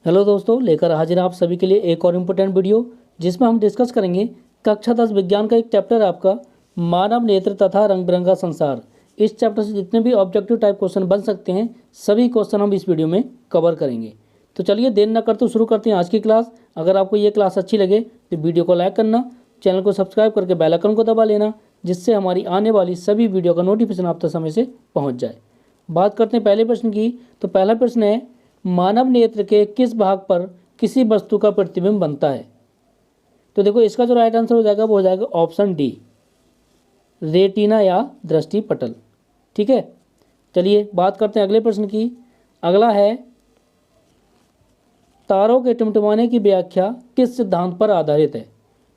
Hello दोस्तों, लेकर हाजिर हैं आप सभी के लिए एक और इम्पोर्टेंट वीडियो जिसमें हम डिस्कस करेंगे कक्षा 10 विज्ञान का एक चैप्टर है आपका मानव नेत्र तथा रंग बिरंगा संसार। इस चैप्टर से जितने भी ऑब्जेक्टिव टाइप क्वेश्चन बन सकते हैं सभी क्वेश्चन हम इस वीडियो में कवर करेंगे। तो चलिए देर न करते शुरू करते हैं आज की क्लास। अगर आपको ये क्लास अच्छी लगे तो वीडियो को लाइक करना, चैनल को सब्सक्राइब करके बेल आइकन को दबा लेना, जिससे हमारी आने वाली सभी वीडियो का नोटिफिकेशन आप तक समय से पहुँच जाए। बात करते हैं पहले प्रश्न की। तो पहला प्रश्न है, मानव नेत्र के किस भाग पर किसी वस्तु का प्रतिबिंब बनता है? तो देखो इसका जो राइट आंसर हो जाएगा वो हो जाएगा ऑप्शन डी, रेटिना या दृष्टि पटल। ठीक है, चलिए बात करते हैं अगले प्रश्न की। अगला है, तारों के टिमटिमाने की व्याख्या किस सिद्धांत पर आधारित है?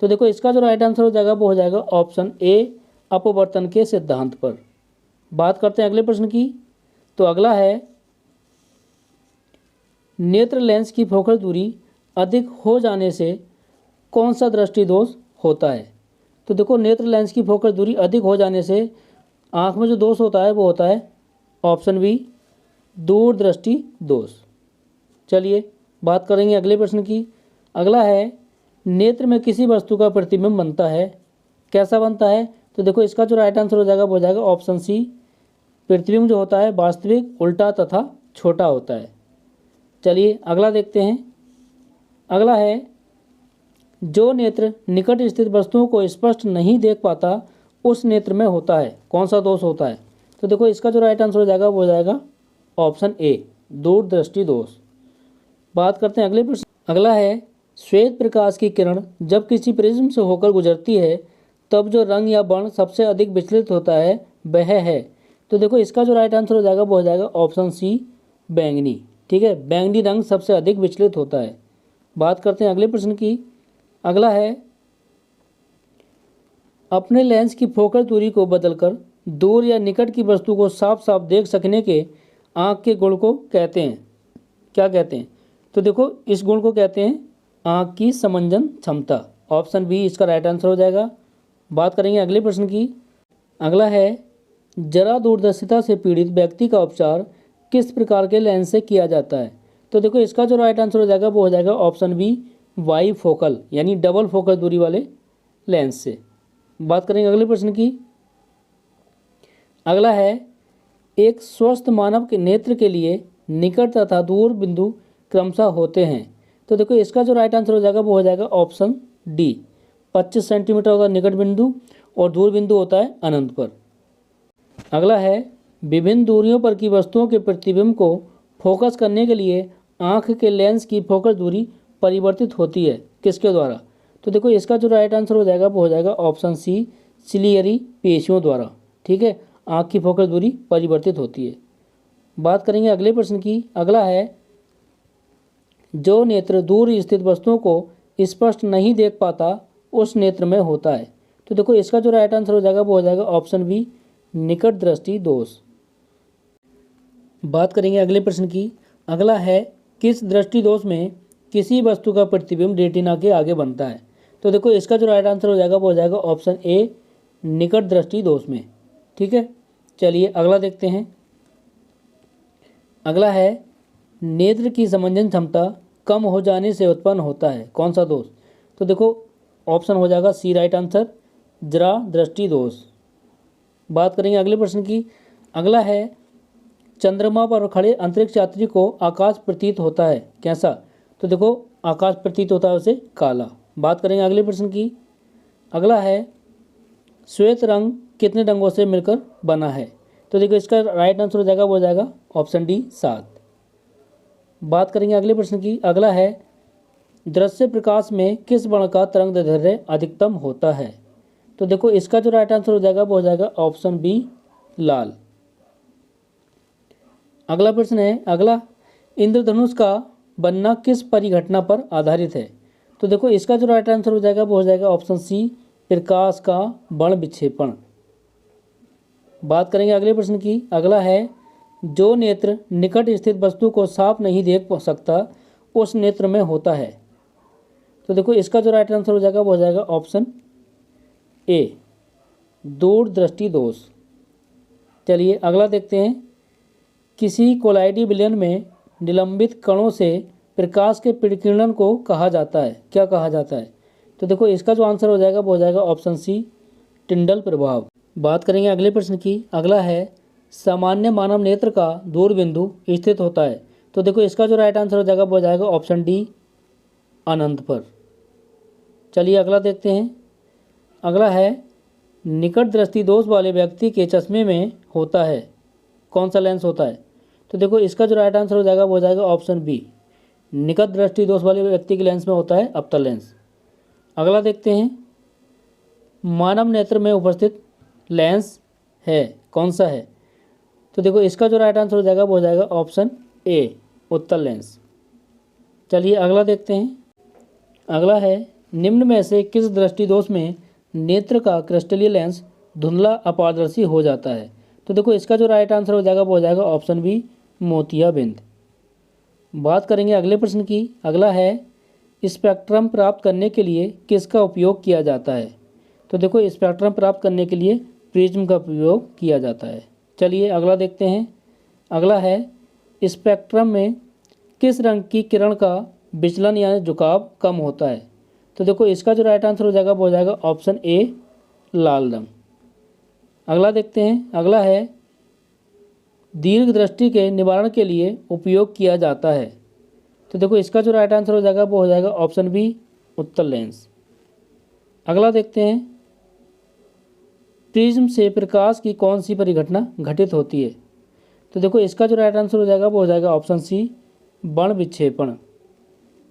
तो देखो इसका जो राइट आंसर हो जाएगा वो हो जाएगा ऑप्शन ए, अपवर्तन के सिद्धांत पर। बात करते हैं अगले प्रश्न की। तो अगला है, नेत्र लेंस की फोकल दूरी अधिक हो जाने से कौन सा दृष्टि दोष होता है? तो देखो नेत्र लेंस की फोकल दूरी अधिक हो जाने से आँख में जो दोष होता है वो होता है ऑप्शन बी, दूरदृष्टि दोष। चलिए बात करेंगे अगले प्रश्न की। अगला है, नेत्र में किसी वस्तु का प्रतिबिंब बनता है, कैसा बनता है? तो देखो इसका जो राइट आंसर हो जाएगा वो हो जाएगा ऑप्शन सी, प्रतिबिंब जो होता है वास्तविक, उल्टा तथा छोटा होता है। चलिए अगला देखते हैं। अगला है, जो नेत्र निकट स्थित वस्तुओं को स्पष्ट नहीं देख पाता उस नेत्र में होता है, कौन सा दोष होता है? तो देखो इसका जो राइट आंसर हो जाएगा वो हो जाएगा ऑप्शन ए, दूरदृष्टि दोष। बात करते हैं अगले प्रश्न। अगला है, श्वेत प्रकाश की किरण जब किसी प्रिज्म से होकर गुजरती है तब जो रंग या वर्ण सबसे अधिक विचलित होता है वह है? तो देखो इसका जो राइट आंसर हो जाएगा वो हो जाएगा ऑप्शन सी, बैंगनी। ठीक है, बैंगनी रंग सबसे अधिक विचलित होता है। बात करते हैं अगले प्रश्न की। अगला है, अपने लेंस की फोकल दूरी को बदलकर दूर या निकट की वस्तु को साफ साफ देख सकने के आँख के गुण को कहते हैं, क्या कहते हैं? तो देखो इस गुण को कहते हैं आँख की समंजन क्षमता। ऑप्शन बी इसका राइट आंसर हो जाएगा। बात करेंगे अगले प्रश्न की। अगला है, जरा दूरदर्शिता से पीड़ित व्यक्ति का उपचार किस प्रकार के लेंस से किया जाता है? तो देखो इसका जो राइट आंसर हो जाएगा वो हो जाएगा ऑप्शन बी, वाई फोकल यानी डबल फोकल दूरी वाले लेंस से। बात करेंगे अगले प्रश्न की। अगला है, एक स्वस्थ मानव के नेत्र के लिए निकट तथा दूर बिंदु क्रमशः होते हैं। तो देखो इसका जो राइट आंसर हो जाएगा वो हो जाएगा ऑप्शन डी, 25 सेंटीमीटर होता है निकट बिंदु और दूर बिंदु होता है अनंत पर। अगला है, विभिन्न दूरियों पर की वस्तुओं के प्रतिबिंब को फोकस करने के लिए आँख के लेंस की फोकस दूरी परिवर्तित होती है, किसके द्वारा? तो देखो इसका जो राइट आंसर हो जाएगा वो हो जाएगा ऑप्शन सी, सिलियरी पेशियों द्वारा। ठीक है, आँख की फोकस दूरी परिवर्तित होती है। बात करेंगे अगले प्रश्न की। अगला है, जो नेत्र दूर स्थित वस्तुओं को स्पष्ट नहीं देख पाता उस नेत्र में होता है। तो देखो इसका जो राइट आंसर हो जाएगा वो हो जाएगा ऑप्शन बी, निकट दृष्टि दोष। बात करेंगे अगले प्रश्न की। अगला है, किस दृष्टि दोष में किसी वस्तु का प्रतिबिंब रेटिना के आगे बनता है? तो देखो इसका जो राइट आंसर हो जाएगा वो हो जाएगा ऑप्शन ए, निकट दृष्टि दोष में। ठीक है, चलिए अगला देखते हैं। अगला है, नेत्र की समंजन क्षमता कम हो जाने से उत्पन्न होता है, कौन सा दोष? तो देखो ऑप्शन हो जाएगा सी राइट आंसर, जरा दृष्टि दोष। बात करेंगे अगले प्रश्न की। अगला है, चंद्रमा पर खड़े अंतरिक्ष यात्री को आकाश प्रतीत होता है, कैसा? तो देखो आकाश प्रतीत होता है उसे काला। बात करेंगे अगले प्रश्न की। अगला है, श्वेत रंग कितने रंगों से मिलकर बना है? तो देखो इसका राइट आंसर हो जाएगा वो हो जाएगा ऑप्शन डी, 7। बात करेंगे अगले प्रश्न की। अगला है, दृश्य प्रकाश में किस वर्ण का तरंगदैर्घ्य अधिकतम होता है? तो देखो इसका जो राइट आंसर हो जाएगा वो हो जाएगा ऑप्शन बी, लाल। अगला प्रश्न है, अगला, इंद्रधनुष का बनना किस परिघटना पर आधारित है? तो देखो इसका जो राइट आंसर हो जाएगा वो हो जाएगा ऑप्शन सी, प्रकाश का वर्ण विक्षेपण। बात करेंगे अगले प्रश्न की। अगला है, जो नेत्र निकट स्थित वस्तु को साफ नहीं देख सकता उस नेत्र में होता है। तो देखो इसका जो राइट आंसर हो जाएगा वो हो जाएगा ऑप्शन ए, दूरदृष्टि दोष। चलिए अगला देखते हैं। किसी कोलाइडी विलयन में निलंबित कणों से प्रकाश के विकिरण को कहा जाता है? क्या कहा जाता है? तो देखो इसका जो आंसर हो जाएगा वो हो जाएगा ऑप्शन सी, टिंडल प्रभाव। बात करेंगे अगले प्रश्न की। अगला है सामान्य मानव नेत्र का दूरबिंदु स्थित होता है। तो देखो इसका जो राइट आंसर हो जाएगा वो हो जाएगा ऑप्शन डी, अनंत पर। चलिए अगला देखते हैं। अगला है निकट दृष्टि दोष वाले व्यक्ति के चश्मे में होता है, कौन सा लेंस होता है? तो देखो इसका जो राइट आंसर हो जाएगा वो हो जाएगा ऑप्शन बी, निकट दृष्टि दोष वाले व्यक्ति के लेंस में होता है अवतल लेंस। अगला देखते हैं, मानव नेत्र में उपस्थित लेंस है, कौन सा है? तो देखो इसका जो राइट आंसर हो जाएगा वो हो जाएगा ऑप्शन ए, उत्तल लेंस। चलिए अगला देखते हैं। अगला है निम्न में से किस दृष्टि दोष में नेत्र का क्रिस्टलीय लेंस धुंधला अपारदर्शी हो जाता है? तो देखो इसका जो राइट आंसर हो जाएगा वो हो जाएगा ऑप्शन बी, मोतियाबिंद। बात करेंगे अगले प्रश्न की। अगला है स्पेक्ट्रम प्राप्त करने के लिए किसका उपयोग किया जाता है? तो देखो स्पेक्ट्रम प्राप्त करने के लिए प्रिज्म का उपयोग किया जाता है। चलिए अगला देखते हैं। अगला है स्पेक्ट्रम में किस रंग की किरण का विचलन यानी झुकाव कम होता है? तो देखो इसका जो राइट आंसर हो जाएगा वो हो जाएगा ऑप्शन ए, लाल रंग। अगला देखते हैं। अगला है दीर्घ दृष्टि के निवारण के लिए उपयोग किया जाता है। तो देखो इसका जो राइट आंसर हो जाएगा वो हो जाएगा ऑप्शन बी, उत्तल लेंस। अगला देखते हैं, प्रिज्म से प्रकाश की कौन सी परिघटना घटित होती है? तो देखो इसका जो राइट आंसर हो जाएगा वो हो जाएगा ऑप्शन सी, बर्ण विक्षेपण।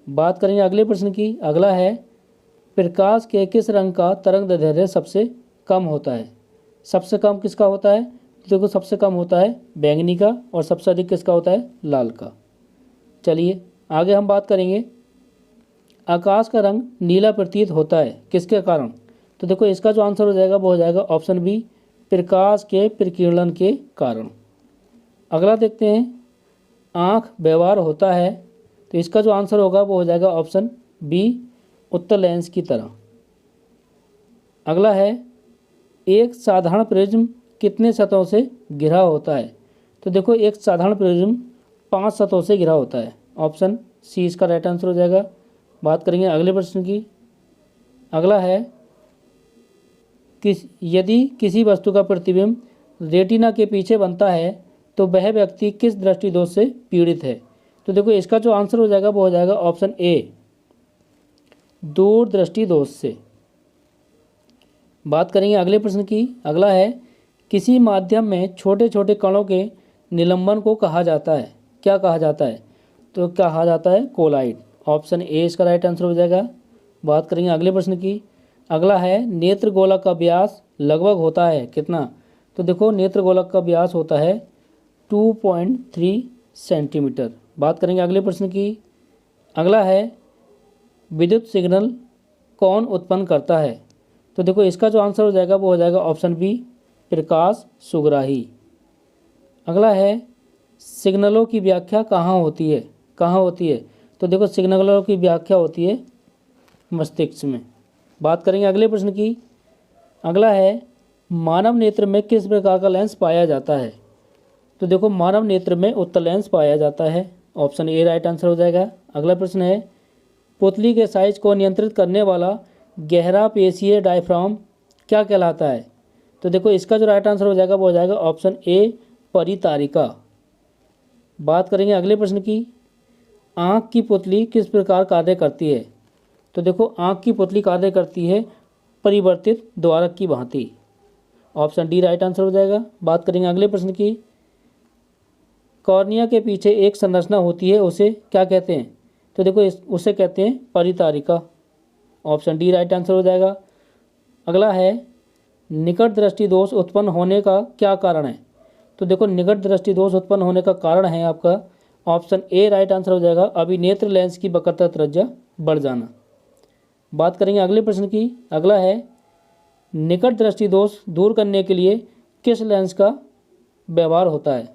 बात करेंगे अगले प्रश्न की। अगला है प्रकाश के किस रंग का तरंग दैर्ध्य सबसे कम होता है? सबसे कम किसका होता है? तो देखो सबसे कम होता है बैंगनी का, और सबसे अधिक किसका होता है? लाल का। चलिए आगे हम बात करेंगे, आकाश का रंग नीला प्रतीत होता है किसके कारण? तो देखो इसका जो आंसर हो जाएगा वो हो जाएगा ऑप्शन बी, प्रकाश के प्रकीर्णन के कारण। अगला देखते हैं, आँख व्यवहार होता है, तो इसका जो आंसर होगा वो हो जाएगा ऑप्शन बी, उत्तल लेंस की तरह। अगला है एक साधारण प्रिज्म कितने सतहों से घिरा होता है? तो देखो एक साधारण प्रिज्म 5 सतहों से घिरा होता है, ऑप्शन सी इसका राइट आंसर हो जाएगा। बात करेंगे अगले प्रश्न की। अगला है यदि किसी वस्तु का प्रतिबिंब रेटिना के पीछे बनता है तो वह व्यक्ति किस दृष्टि दोष से पीड़ित है? तो देखो इसका जो आंसर हो जाएगा वो हो जाएगा ऑप्शन ए, दूरदृष्टि दोष से। बात करेंगे अगले प्रश्न की। अगला है किसी माध्यम में छोटे छोटे कणों के निलंबन को कहा जाता है, क्या कहा जाता है? तो कहा जाता है कोलाइड, ऑप्शन ए इसका राइट आंसर हो जाएगा। बात करेंगे अगले प्रश्न की। अगला है नेत्र गोलक का व्यास लगभग होता है कितना? तो देखो नेत्र गोलक का व्यास होता है 2.3 सेंटीमीटर। बात करेंगे अगले प्रश्न की। अगला है विद्युत सिग्नल कौन उत्पन्न करता है? तो देखो इसका जो आंसर हो जाएगा वो हो जाएगा ऑप्शन बी, प्रकाश सुग्राही। अगला है सिग्नलों की व्याख्या कहाँ होती है, कहाँ होती है? तो देखो सिग्नलों की व्याख्या होती है मस्तिष्क में। बात करेंगे अगले प्रश्न की। अगला है मानव नेत्र में किस प्रकार का लेंस पाया जाता है? तो देखो मानव नेत्र में उत्तल लेंस पाया जाता है, ऑप्शन ए राइट आंसर हो जाएगा। अगला प्रश्न है पुतली के साइज को नियंत्रित करने वाला गहरा पेशीय डायफ्राम क्या कहलाता है? तो देखो इसका जो राइट आंसर हो जाएगा वो हो जाएगा ऑप्शन ए, परितारिका। बात करेंगे अगले प्रश्न की। आँख की पुतली किस प्रकार कार्य करती है? तो देखो आँख की पुतली कार्य करती है परिवर्तित द्वारक की भांति, ऑप्शन डी राइट आंसर हो जाएगा। बात करेंगे अगले प्रश्न की। कॉर्निया के पीछे एक संरचना होती है, उसे क्या कहते हैं? तो देखो उसे कहते हैं परितारिका, ऑप्शन डी राइट आंसर हो जाएगा। अगला है निकट दृष्टि दोष उत्पन्न होने का क्या कारण है? तो देखो निकट दृष्टि दोष उत्पन्न होने का कारण है आपका ऑप्शन ए राइट आंसर हो जाएगा, अभिनेत्र लेंस की वक्रता त्रिज्या बढ़ जाना। बात करेंगे अगले प्रश्न की। अगला है निकट दृष्टि दोष दूर करने के लिए किस लेंस का व्यवहार होता है?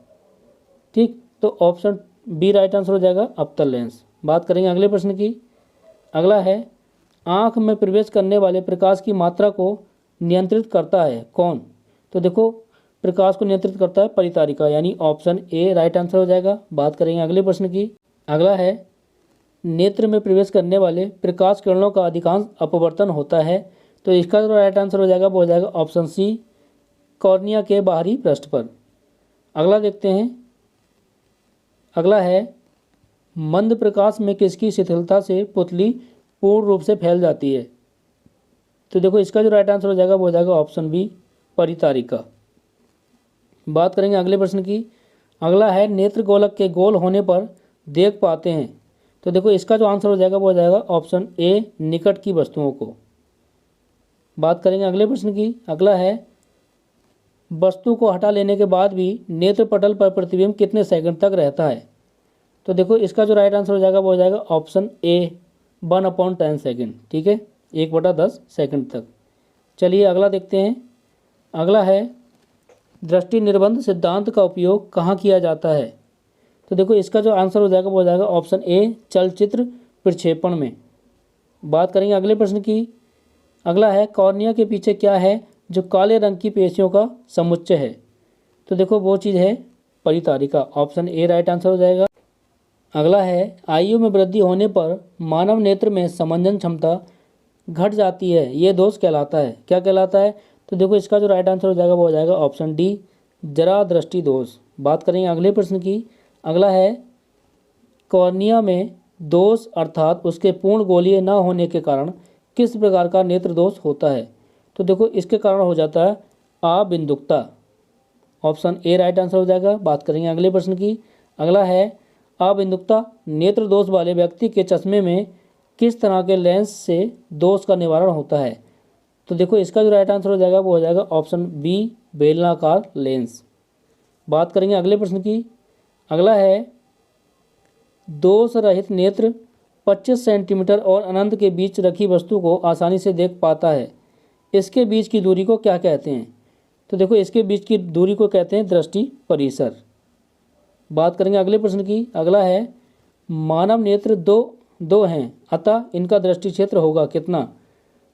ठीक, तो ऑप्शन बी राइट आंसर हो जाएगा, अवतल लेंस। बात करेंगे अगले प्रश्न की। अगला है आँख में प्रवेश करने वाले प्रकाश की मात्रा को नियंत्रित करता है कौन? तो देखो प्रकाश को नियंत्रित करता है परितारिका, यानी ऑप्शन ए राइट आंसर हो जाएगा। बात करेंगे अगले प्रश्न की। अगला है नेत्र में प्रवेश करने वाले प्रकाश किरणों का अधिकांश अपवर्तन होता है। तो इसका जो राइट आंसर हो जाएगा वो हो जाएगा ऑप्शन सी, कॉर्निया के बाहरी पृष्ठ पर। अगला देखते हैं। अगला है मंद प्रकाश में किसकी शिथिलता से पुतली पूर्ण रूप से फैल जाती है। तो देखो इसका जो राइट आंसर हो जाएगा वो हो जाएगा ऑप्शन बी, परितारिका। बात करेंगे अगले प्रश्न की। अगला है नेत्र गोलक के गोल होने पर देख पाते हैं। तो देखो इसका जो आंसर हो जाएगा वो हो जाएगा ऑप्शन ए, निकट की वस्तुओं को। बात करेंगे अगले प्रश्न की। अगला है वस्तु को हटा लेने के बाद भी नेत्र पटल पर प्रतिबिंब कितने सेकंड तक रहता है। तो देखो इसका जो राइट आंसर हो जाएगा वो हो जाएगा ऑप्शन ए, 1/10 सेकेंड। ठीक है, 1/10 सेकंड तक। चलिए अगला देखते हैं। अगला है दृष्टि निर्बंध सिद्धांत का उपयोग कहाँ किया जाता है। तो देखो इसका जो आंसर हो जाएगा वो हो जाएगा ऑप्शन ए, चलचित्र प्रक्षेपण में। बात करेंगे अगले प्रश्न की। अगला है कॉर्निया के पीछे क्या है जो काले रंग की पेशियों का समुच्चय है। तो देखो वो चीज़ है परितारिका। ऑप्शन ए राइट आंसर हो जाएगा। अगला है आयु में वृद्धि होने पर मानव नेत्र में समंजन क्षमता घट जाती है, ये दोष कहलाता है। क्या कहलाता है। तो देखो इसका जो राइट आंसर हो जाएगा वो हो जाएगा ऑप्शन डी, जरा दृष्टि दोष। बात करेंगे अगले प्रश्न की। अगला है कॉर्निया में दोष अर्थात उसके पूर्ण गोलीय न होने के कारण किस प्रकार का नेत्र दोष होता है। तो देखो इसके कारण हो जाता है अबिंदुकता। ऑप्शन ए राइट आंसर हो जाएगा। बात करेंगे अगले प्रश्न की। अगला है अबिंदुकता नेत्र दोष वाले व्यक्ति के चश्मे में किस तरह के लेंस से दोष का निवारण होता है। तो देखो इसका जो राइट आंसर हो जाएगा वो हो जाएगा ऑप्शन बी, बेलनाकार लेंस। बात करेंगे अगले प्रश्न की। अगला है दोष रहित नेत्र 25 सेंटीमीटर और अनंत के बीच रखी वस्तु को आसानी से देख पाता है, इसके बीच की दूरी को क्या कहते हैं। तो देखो इसके बीच की दूरी को कहते हैं दृष्टि परिसर। बात करेंगे अगले प्रश्न की। अगला है मानव नेत्र दो हैं, अतः इनका दृष्टि क्षेत्र होगा कितना।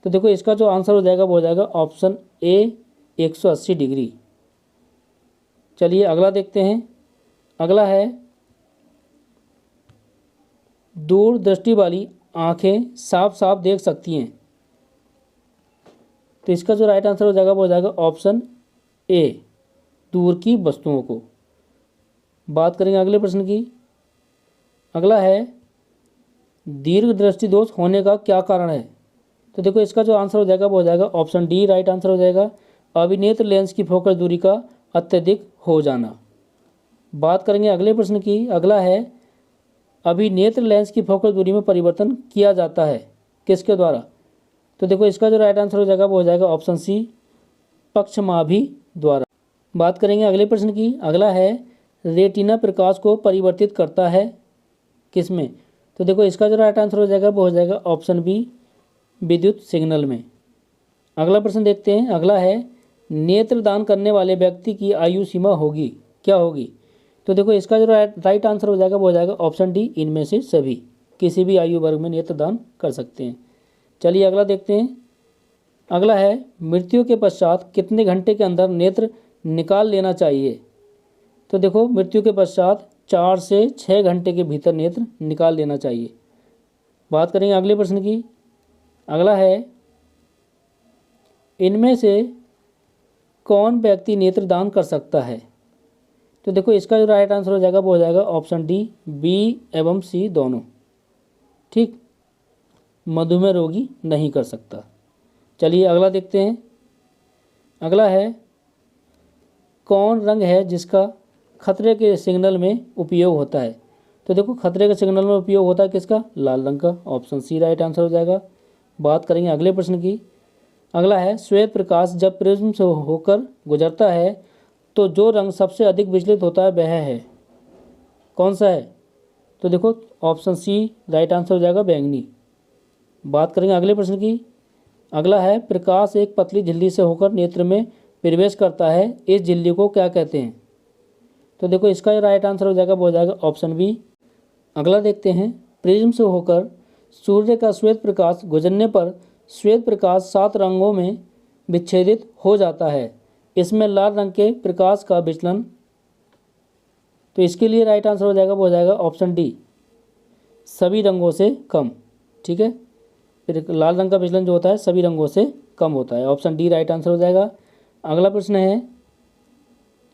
तो देखो इसका जो आंसर हो जाएगा वो हो जाएगा ऑप्शन ए, 180 डिग्री। चलिए अगला देखते हैं। अगला है दूर दृष्टि वाली आंखें साफ साफ देख सकती हैं। तो इसका जो राइट आंसर हो जाएगा वो हो जाएगा ऑप्शन ए, दूर की वस्तुओं को। बात करेंगे अगले प्रश्न की। अगला है दीर्घ दृष्टि दोष होने का क्या कारण है। तो देखो इसका जो आंसर हो जाएगा वो हो जाएगा ऑप्शन डी राइट आंसर हो जाएगा, अभिनेत्र लेंस की फोकस दूरी का अत्यधिक हो जाना। बात करेंगे अगले प्रश्न की। अगला है अभिनेत्र लेंस की फोकस दूरी में परिवर्तन किया जाता है किसके द्वारा। तो देखो इसका जो राइट आंसर हो जाएगा वो हो जाएगा ऑप्शन सी, पक्षमाभि द्वारा। बात करेंगे अगले प्रश्न की। अगला है रेटिना प्रकाश को परिवर्तित करता है किसमें। तो देखो इसका जो राइट आंसर हो जाएगा वो हो जाएगा ऑप्शन बी, विद्युत सिग्नल में। अगला प्रश्न देखते हैं। अगला है नेत्र दान करने वाले व्यक्ति की आयु सीमा होगी क्या होगी। तो देखो इसका जो राइट आंसर हो जाएगा वो हो जाएगा ऑप्शन डी, इनमें से सभी, किसी भी आयु वर्ग में नेत्र दान कर सकते हैं। चलिए अगला देखते हैं। अगला है मृत्यु के पश्चात कितने घंटे के अंदर नेत्र निकाल लेना चाहिए। तो देखो मृत्यु के पश्चात 4 से 6 घंटे के भीतर नेत्र निकाल लेना चाहिए। बात करेंगे अगले प्रश्न की। अगला है इनमें से कौन व्यक्ति नेत्र दान कर सकता है। तो देखो इसका जो राइट आंसर हो जाएगा वो हो जाएगा ऑप्शन डी, बी एवं सी दोनों। ठीक, मधुमेह रोगी नहीं कर सकता। चलिए अगला देखते हैं। अगला है कौन रंग है जिसका खतरे के सिग्नल में उपयोग होता है। तो देखो खतरे के सिग्नल में उपयोग होता है किसका, लाल रंग का। ऑप्शन सी राइट आंसर हो जाएगा। बात करेंगे अगले प्रश्न की। अगला है श्वेत प्रकाश जब प्रिज्म से होकर गुजरता है तो जो रंग सबसे अधिक विचलित होता है वह है कौन सा है। तो देखो ऑप्शन सी राइट आंसर हो जाएगा, बैंगनी। बात करेंगे अगले प्रश्न की। अगला है प्रकाश एक पतली झिल्ली से होकर नेत्र में प्रवेश करता है, इस झिल्ली को क्या कहते हैं। तो देखो इसका राइट आंसर हो जाएगा वो हो जाएगा ऑप्शन बी। अगला देखते हैं। प्रिज्म से होकर सूर्य का श्वेत प्रकाश गुजरने पर श्वेत प्रकाश 7 रंगों में विच्छेदित हो जाता है, इसमें लाल रंग के प्रकाश का विचलन। तो इसके लिए राइट आंसर हो जाएगा वो हो जाएगा ऑप्शन डी, सभी रंगों से कम। ठीक है, फिर लाल रंग का विचलन जो होता है सभी रंगों से कम होता है। ऑप्शन डी राइट आंसर हो जाएगा। अगला प्रश्न है,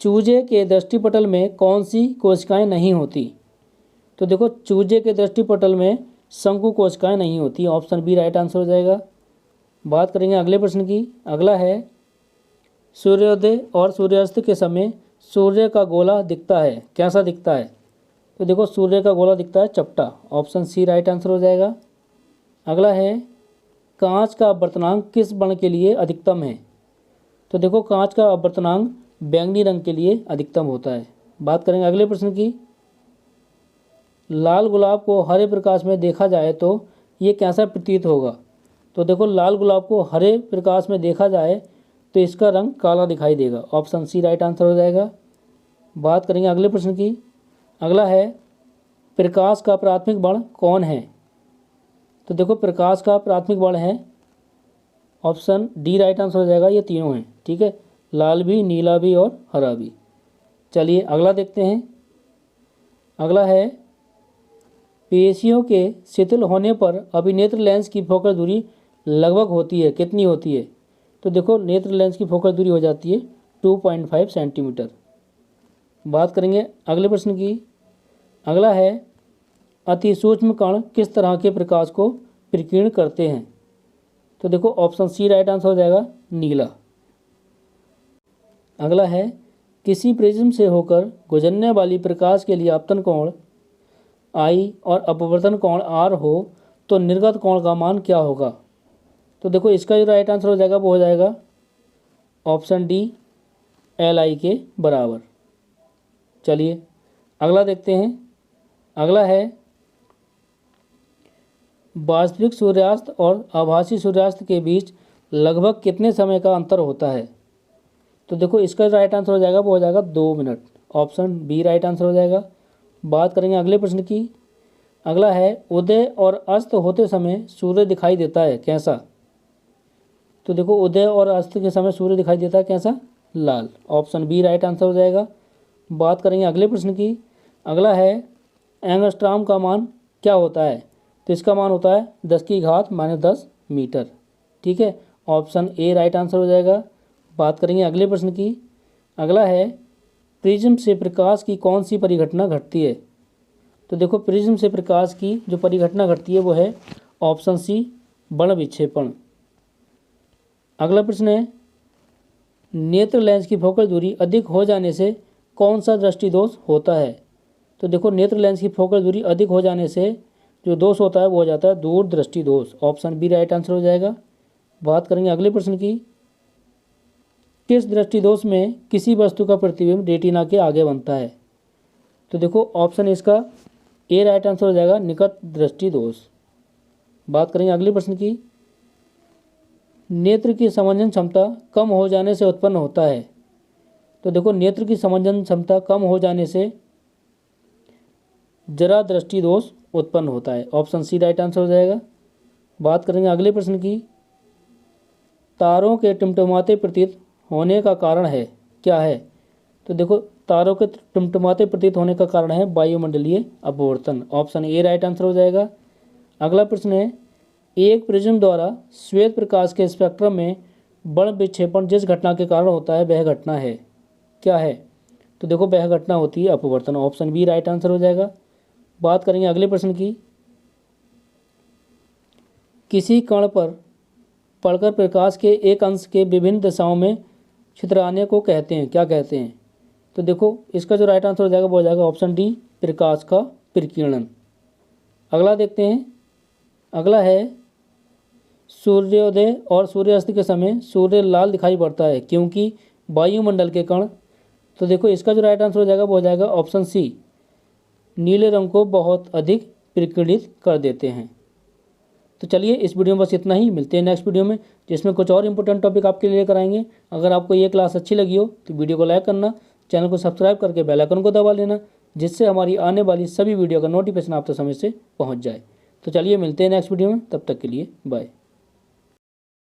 चूजे के दृष्टिपटल में कौन सी कोशिकाएं नहीं होती? तो देखो चूजे के दृष्टिपटल में शंकु कोशिकाएं नहीं होती। ऑप्शन बी राइट आंसर हो जाएगा। बात करेंगे अगले प्रश्न की। अगला है, सूर्योदय और सूर्यास्त के समय सूर्य का गोला दिखता है, कैसा दिखता है? तो देखो सूर्य का गोला दिखता है चपटा। ऑप्शन सी राइट आंसर हो जाएगा। अगला है, कांच का अपवर्तनांक किस वर्ण के लिए अधिकतम है? तो देखो कांच का अपवर्तनांक बैंगनी रंग के लिए अधिकतम होता है। बात करेंगे अगले प्रश्न की। लाल गुलाब को हरे प्रकाश में देखा जाए तो ये कैसा प्रतीत होगा? तो देखो लाल गुलाब को हरे प्रकाश में देखा जाए तो इसका रंग काला दिखाई देगा। ऑप्शन सी राइट आंसर हो जाएगा। बात करेंगे अगले प्रश्न की। अगला है, प्रकाश का प्राथमिक वर्ण कौन है? तो देखो प्रकाश का प्राथमिक वर्ण है, ऑप्शन डी राइट आंसर हो जाएगा। ये तीनों हैं। ठीक है, लाल भी, नीला भी और हरा भी। चलिए अगला देखते हैं। अगला है, पेशियों के शिथिल होने पर अभिनेत्र लेंस की फोकस दूरी लगभग होती है, कितनी होती है? तो देखो नेत्र लेंस की फोकस दूरी हो जाती है 2.5 सेंटीमीटर। बात करेंगे अगले प्रश्न की। अगला है, अति सूक्ष्म कण किस तरह के प्रकाश को प्रकीर्ण करते हैं? तो देखो ऑप्शन सी राइट आंसर हो जाएगा, नीला। अगला है, किसी प्रिज्म से होकर गुजरने वाली प्रकाश के लिए आपतन कोण आई और अपवर्तन कोण आर हो तो निर्गत कोण का मान क्या होगा? तो देखो इसका जो राइट आंसर हो जाएगा वो हो जाएगा ऑप्शन डी एल आई के बराबर। चलिए अगला देखते हैं। अगला है, वास्तविक सूर्यास्त और आभासी सूर्यास्त के बीच लगभग कितने समय का अंतर होता है? तो देखो इसका राइट आंसर हो जाएगा वो हो जाएगा 2 minute. Option B right answer हो जाएगा। बात करेंगे अगले प्रश्न की। अगला है, उदय और अस्त होते समय सूर्य दिखाई देता है, कैसा? तो देखो उदय और अस्त के समय सूर्य दिखाई देता है कैसा? लाल। ऑप्शन बी राइट आंसर हो जाएगा। बात करेंगे अगले प्रश्न की। अगला है, एंगस्ट्रॉम का मान क्या होता है? तो इसका मान होता है 10⁻10 मीटर। ठीक है, ऑप्शन ए राइट आंसर हो जाएगा। बात करेंगे अगले प्रश्न की। अगला है, प्रिज्म से प्रकाश की कौन सी परिघटना घटती है? तो देखो प्रिज्म से प्रकाश की जो परिघटना घटती है वो है ऑप्शन सी वर्ण विक्षेपण। अगला प्रश्न है, नेत्र लेंस की फोकल दूरी अधिक हो जाने से कौन सा दृष्टि दोष होता है? तो देखो नेत्र लेंस की फोकल दूरी अधिक हो जाने से जो दोष होता है वो हो जाता है दूरदृष्टि दोष। ऑप्शन बी राइट आंसर हो जाएगा। बात करेंगे अगले प्रश्न की। किस दृष्टि दोष में किसी वस्तु का प्रतिबिंब रेटिना के आगे बनता है? तो देखो ऑप्शन इसका ए राइट आंसर हो जाएगा, निकट दृष्टि दोष। बात करेंगे अगले प्रश्न की। नेत्र की समंजन क्षमता कम हो जाने से उत्पन्न होता है। तो देखो नेत्र की समंजन क्षमता कम हो जाने से जरा दृष्टि दोष उत्पन्न होता है। ऑप्शन सी राइट आंसर हो जाएगा। बात करेंगे अगले प्रश्न की। तारों के टिमटिमाते प्रतीत होने का कारण है क्या है? तो देखो तारों के टिमटिमाते प्रतीत होने का कारण है वायुमंडलीय अपवर्तन। ऑप्शन ए राइट आंसर हो जाएगा। अगला प्रश्न है, एक प्रिज्म द्वारा श्वेत प्रकाश के स्पेक्ट्रम में वर्ण विक्षेपण जिस घटना के कारण होता है वह घटना है क्या है? तो देखो वह घटना होती है अपवर्तन। ऑप्शन बी राइट आंसर हो जाएगा। बात करेंगे अगले प्रश्न की। किसी कण पर पड़कर प्रकाश के एक अंश के विभिन्न दिशाओं में छितराने को कहते हैं, क्या कहते हैं? तो देखो इसका जो राइट आंसर हो जाएगा वो हो जाएगा ऑप्शन डी प्रकाश का प्रकीर्णन। अगला देखते हैं। अगला है, सूर्योदय और सूर्यास्त के समय सूर्य लाल दिखाई पड़ता है क्योंकि वायुमंडल के कण। तो देखो इसका जो राइट आंसर हो जाएगा वो हो जाएगा ऑप्शन सी नीले रंग को बहुत अधिक प्रकीर्णित कर देते हैं। तो चलिए इस वीडियो में बस इतना ही। मिलते हैं नेक्स्ट वीडियो में जिसमें कुछ और इंपॉर्टेंट टॉपिक आपके लिए लेकर आएंगे। अगर आपको ये क्लास अच्छी लगी हो तो वीडियो को लाइक करना, चैनल को सब्सक्राइब करके बेल आइकन को दबा लेना जिससे हमारी आने वाली सभी वीडियो का नोटिफिकेशन आप तक समय से पहुंच जाए। तो चलिए मिलते हैं नेक्स्ट वीडियो में, तब तक के लिए बाय।